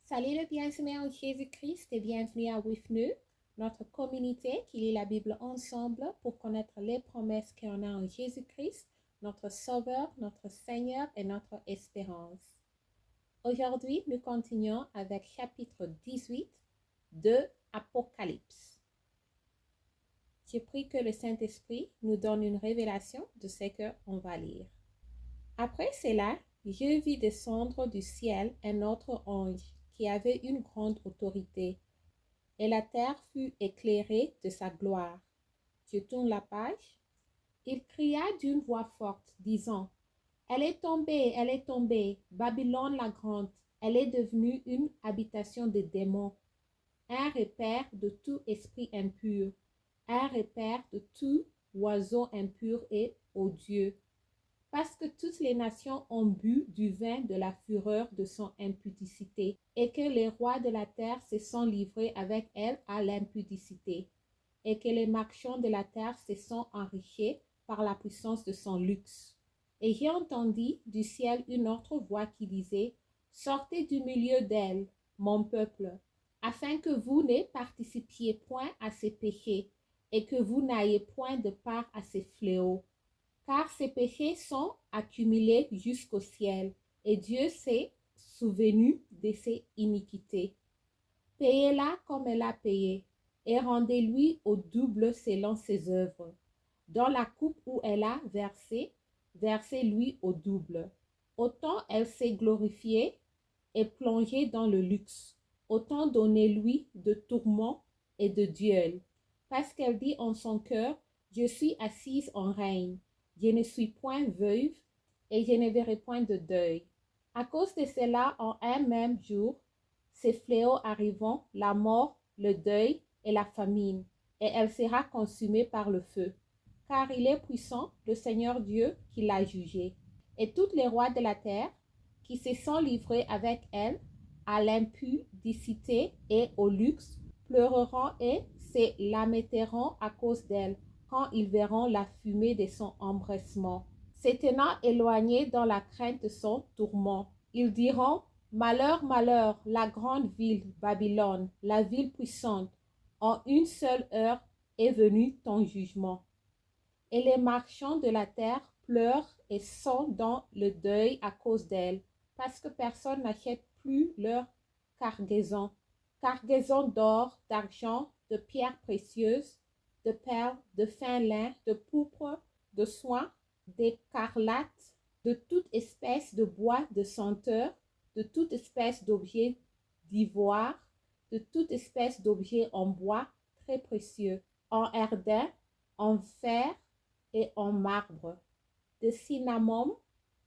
Salut le bien-aimé en Jésus-Christ et bienvenue à With Nous, notre communauté qui lit la Bible ensemble pour connaître les promesses qu'on a en Jésus-Christ, notre Sauveur, notre Seigneur et notre espérance. Aujourd'hui, nous continuons avec chapitre 18 de Apocalypse. Je prie que le Saint-Esprit nous donne une révélation de ce qu'on va lire. Après cela, je vis descendre du ciel un autre ange qui avait une grande autorité, et la terre fut éclairée de sa gloire. Je tourne la page. Il cria d'une voix forte, disant, « Elle est tombée, Babylone la grande, elle est devenue une habitation des démons, un repaire de tout esprit impur, un repaire de tout oiseau impur et odieux. Parce que toutes les nations ont bu du vin de la fureur de son impudicité, et que les rois de la terre se sont livrés avec elle à l'impudicité, et que les marchands de la terre se sont enrichis par la puissance de son luxe. Et j'ai entendu du ciel une autre voix qui disait, « Sortez du milieu d'elle, mon peuple, afin que vous ne participiez point à ses péchés, et que vous n'ayez point de part à ses fléaux. Car ses péchés sont accumulés jusqu'au ciel, et Dieu s'est souvenu de ses iniquités. Payez-la comme elle a payé, et rendez-lui au double selon ses œuvres. Dans la coupe où elle a versé, versez-lui au double. Autant elle s'est glorifiée et plongée dans le luxe, autant donnez-lui de tourments et de duels. Parce qu'elle dit en son cœur, je suis assise en règne. Je ne suis point veuve et je ne verrai point de deuil. À cause de cela, en un même jour, ces fléaux arriveront, la mort, le deuil et la famine, et elle sera consumée par le feu. Car il est puissant, le Seigneur Dieu, qui l'a jugée. Et tous les rois de la terre, qui se sont livrés avec elle à l'impudicité et au luxe, pleureront et se lamenteront à cause d'elle, quand ils verront la fumée de son embrassement. Se tenant éloignés dans la crainte de son tourment, ils diront, « Malheur, malheur, la grande ville, Babylone, la ville puissante, en une seule heure est venu ton jugement. » Et les marchands de la terre pleurent et sont dans le deuil à cause d'elle, parce que personne n'achète plus leur cargaison d'or, d'argent, de pierres précieuses, de perles, de fin lin, de pourpre, de soie, d'écarlate, de toute espèce de bois de senteur, de toute espèce d'objet d'ivoire, de toute espèce d'objet en bois très précieux, en ardent, en fer et en marbre, de cinnamome,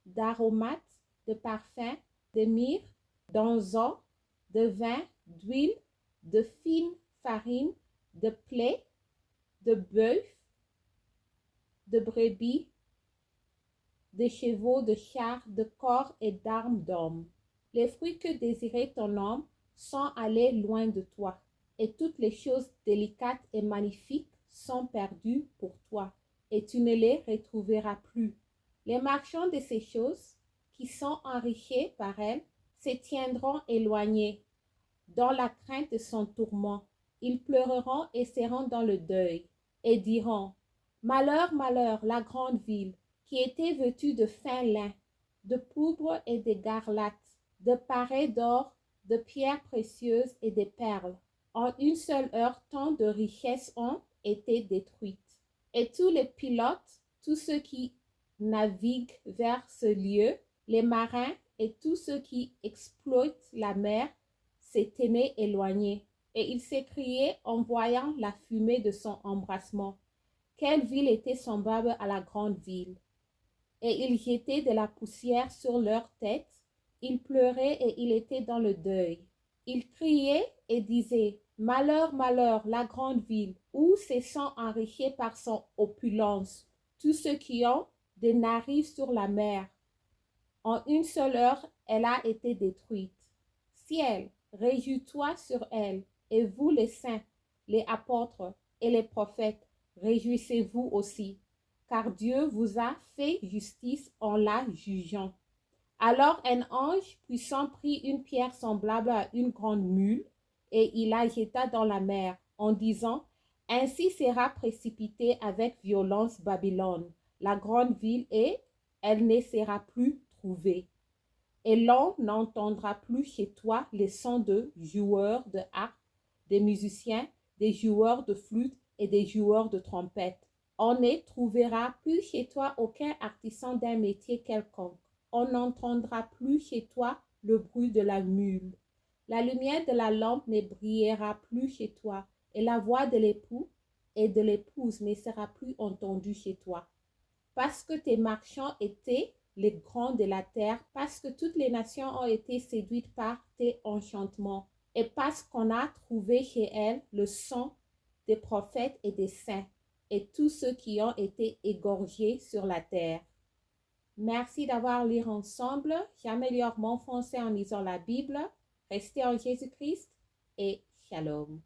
d'aromates, de parfums, de myrrhe, d'encens, de vin, d'huile, de fine farine, de blé, de bœuf, de brebis, de chevaux, de chars, de corps et d'armes d'hommes. Les fruits que désirait ton homme sont allés loin de toi, et toutes les choses délicates et magnifiques sont perdues pour toi, et tu ne les retrouveras plus. Les marchands de ces choses, qui sont enrichis par elle, se tiendront éloignés, dans la crainte de son tourment. Ils pleureront et seront dans le deuil, et diront, « Malheur, malheur, la grande ville, qui était vêtue de fin lin, de pourpre et d'écarlate, de parés d'or, de pierres précieuses et de perles. En une seule heure, tant de richesses ont été détruites. » Et tous les pilotes, tous ceux qui naviguent vers ce lieu, les marins et tous ceux qui exploitent la mer, se tenaient éloignés. Et ils s'écriaient en voyant la fumée de son embrassement, « Quelle ville était semblable à la grande ville ?» Et ils jetaient de la poussière sur leurs têtes, ils pleuraient et ils étaient dans le deuil. Ils criaient et disaient, « Malheur, malheur, la grande ville, où se sont enrichis par son opulence tous ceux qui ont des narices sur la mer. En une seule heure, elle a été détruite. Ciel, réjouis-toi sur elle, et vous les saints, les apôtres et les prophètes, réjouissez-vous aussi, car Dieu vous a fait justice en la jugeant. Alors un ange puissant prit une pierre semblable à une grande mule et il la jeta dans la mer en disant, ainsi sera précipitée avec violence Babylone, la grande ville, et elle ne sera plus trouvée. Et l'on n'entendra plus chez toi les sons de joueurs de harpe, des musiciens, des joueurs de flûte et des joueurs de trompette. On ne trouvera plus chez toi aucun artisan d'un métier quelconque. On n'entendra plus chez toi le bruit de la mule. La lumière de la lampe ne brillera plus chez toi, et la voix de l'époux et de l'épouse ne sera plus entendue chez toi. Parce que tes marchands étaient les grands de la terre, parce que toutes les nations ont été séduites par tes enchantements, et parce qu'on a trouvé chez elles le sang des prophètes et des saints, et tous ceux qui ont été égorgés sur la terre. Merci d'avoir lu ensemble. J'améliore mon français en lisant la Bible. Restez en Jésus-Christ et shalom.